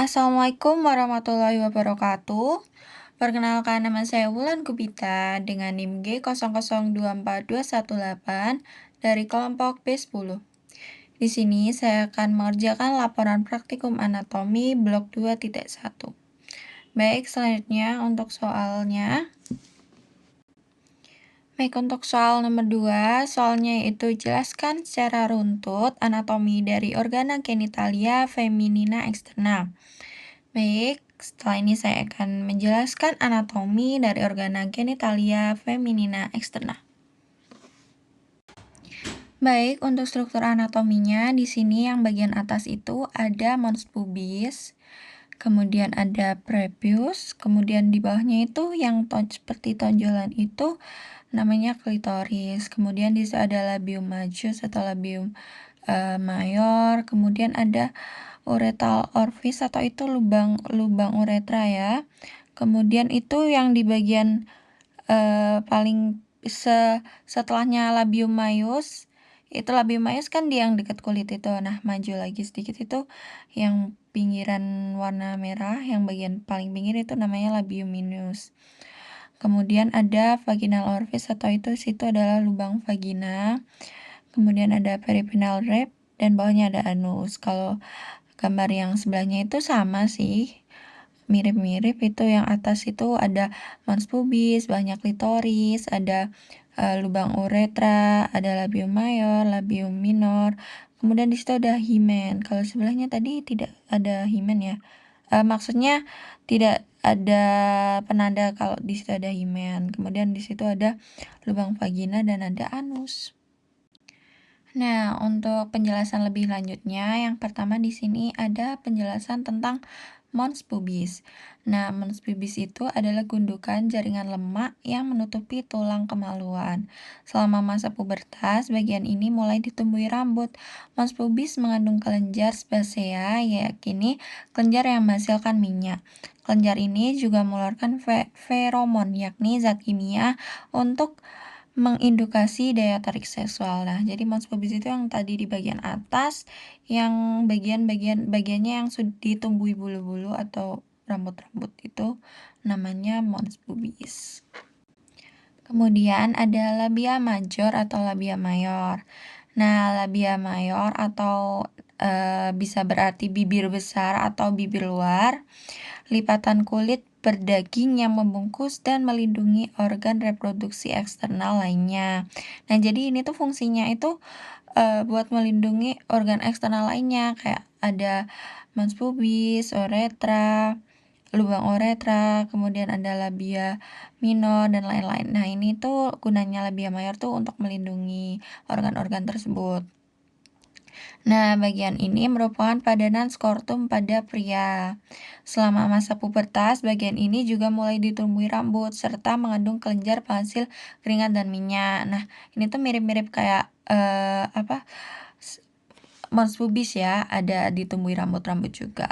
Assalamualaikum warahmatullahi wabarakatuh. Perkenalkan, nama saya Wulan Gubita dengan NIM G002421 dari kelompok B10. Di sini saya akan mengerjakan laporan praktikum anatomi blok 2.1. Baik, selanjutnya untuk soalnya. Baik, untuk soal nomor 2, soalnya yaitu jelaskan secara runtut anatomi dari organa genitalia feminina eksternal. Baik, setelah ini saya akan menjelaskan anatomi dari organa genitalia feminina eksternal. Baik, untuk struktur anatominya di sini yang bagian atas itu ada mons pubis, kemudian ada prepuce, kemudian di bawahnya itu yang seperti tonjolan itu namanya klitoris, kemudian di situ ada labium majus atau labium mayor, kemudian ada uretal orifice atau itu lubang uretra ya. Kemudian itu yang di bagian paling setelahnya labium majus, itu labium majus kan di yang dekat kulit itu. Nah, maju lagi sedikit itu yang pinggiran warna merah, yang bagian paling pinggir itu namanya labium minus. Kemudian ada vaginal orifice atau itu situ adalah lubang vagina. Kemudian ada perineal rib dan bawahnya ada anus. Kalau gambar yang sebelahnya itu sama sih, mirip-mirip. Itu yang atas itu ada mons pubis, banyak klitoris, ada lubang uretra, ada labium mayor, labium minor. Kemudian di situ ada himen. Kalau sebelahnya tadi tidak ada himen ya. Maksudnya tidak ada penanda kalau di situ ada himen. Kemudian di situ ada lubang vagina dan ada anus. Nah, untuk penjelasan lebih lanjutnya, yang pertama di sini ada penjelasan tentang mons pubis. Nah, mons pubis itu adalah gundukan jaringan lemak yang menutupi tulang kemaluan. Selama masa pubertas, bagian ini mulai ditumbuhi rambut. Mons pubis mengandung kelenjar sebasea, yakni kelenjar yang menghasilkan minyak. Kelenjar ini juga mengeluarkan feromon, yakni zat kimia untuk mengindukasi daya tarik seksual. Nah, jadi mons pubis itu yang tadi di bagian atas, yang bagiannya yang sudah ditumbuhi bulu-bulu atau rambut-rambut itu namanya mons pubis. Kemudian ada labia major atau labia mayor. Nah, labia mayor atau bisa berarti bibir besar atau bibir luar, lipatan kulit berdaging yang membungkus dan melindungi organ reproduksi eksternal lainnya. Nah, jadi ini tuh fungsinya itu buat melindungi organ eksternal lainnya, kayak ada mons pubis, uretra, lubang uretra, kemudian ada labia minor dan lain-lain. Nah, ini tuh gunanya labia mayor tuh untuk melindungi organ-organ tersebut. Nah, bagian ini merupakan padanan skrotum pada pria. Selama masa pubertas, bagian ini juga mulai ditumbuhi rambut serta mengandung kelenjar penghasil keringat dan minyak. Nah, ini tuh mirip-mirip kayak mons pubis ya, ada ditumbuhi rambut-rambut juga.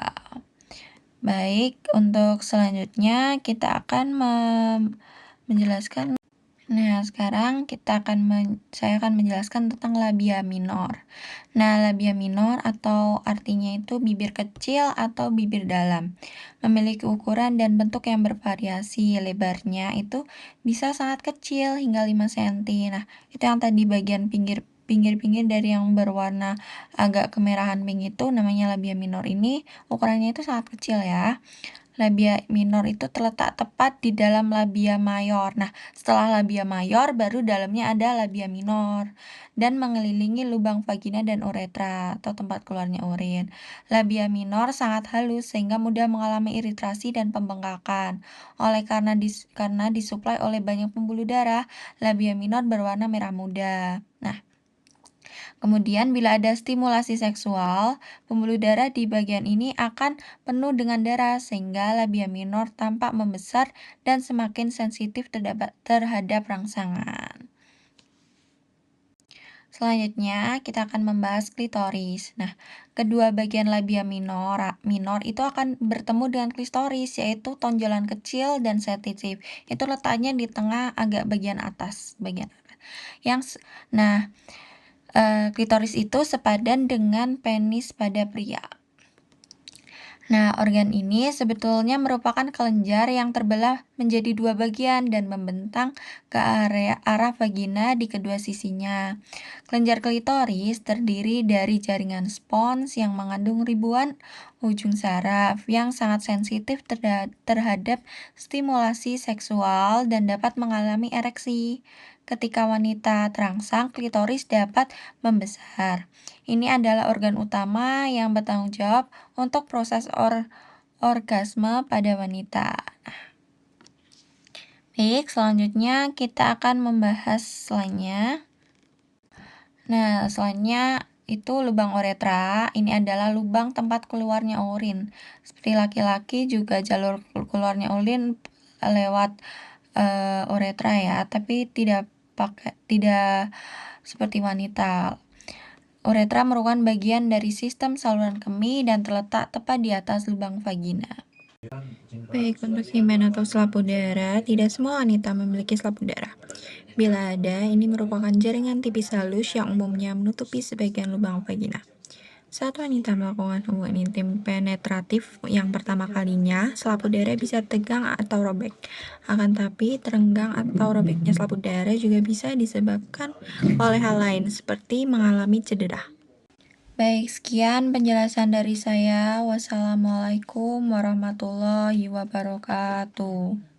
Baik, untuk selanjutnya kita akan menjelaskan. Nah, sekarang saya akan menjelaskan tentang labia minor. Nah, labia minor atau artinya itu bibir kecil atau bibir dalam. Memiliki ukuran dan bentuk yang bervariasi. Lebarnya itu bisa sangat kecil hingga 5 cm. Nah, itu yang tadi bagian pinggir-pinggir dari yang berwarna agak kemerahan pink itu namanya labia minor. Ini ukurannya itu sangat kecil ya. Labia minor itu terletak tepat di dalam labia mayor. Nah, setelah labia mayor, baru dalamnya ada labia minor dan mengelilingi lubang vagina dan uretra atau tempat keluarnya urin. Labia minor sangat halus sehingga mudah mengalami iritasi dan pembengkakan. Karena disuplai oleh banyak pembuluh darah, labia minor berwarna merah muda. Nah, kemudian bila ada stimulasi seksual, pembuluh darah di bagian ini akan penuh dengan darah sehingga labia minor tampak membesar dan semakin sensitif terhadap rangsangan. Selanjutnya, kita akan membahas klitoris. Nah, kedua bagian labia minor itu akan bertemu dengan klitoris, yaitu tonjolan kecil dan sensitif. Itu letaknya di tengah agak bagian atas. Klitoris itu sepadan dengan penis pada pria. Nah, organ ini sebetulnya merupakan kelenjar yang terbelah menjadi dua bagian dan membentang ke arah vagina di kedua sisinya. Kelenjar klitoris terdiri dari jaringan spons yang mengandung ribuan ujung saraf yang sangat sensitif terhadap stimulasi seksual dan dapat mengalami ereksi. Ketika wanita terangsang, klitoris dapat membesar. Ini adalah organ utama yang bertanggung jawab untuk proses orgasme pada wanita. Baik, selanjutnya kita akan membahas lainnya. Nah, selanjutnya itu lubang uretra. Ini adalah lubang tempat keluarnya urin. Seperti laki-laki juga jalur keluarnya urin lewat uretra ya, tapi tidak seperti wanita. Uretra merupakan bagian dari sistem saluran kemih dan terletak tepat di atas lubang vagina. Baik, untuk himen atau selap udara, tidak semua wanita memiliki selap udara. Bila ada, ini merupakan jaringan tipis halus yang umumnya menutupi sebagian lubang vagina. Saat wanita melakukan hubungan intim penetratif yang pertama kalinya, selap udara bisa tegang atau robek. Akan tapi, terenggang atau robeknya selap udara juga bisa disebabkan oleh hal lain, seperti mengalami cedera. Baik, sekian penjelasan dari saya. Wassalamualaikum warahmatullahi wabarakatuh.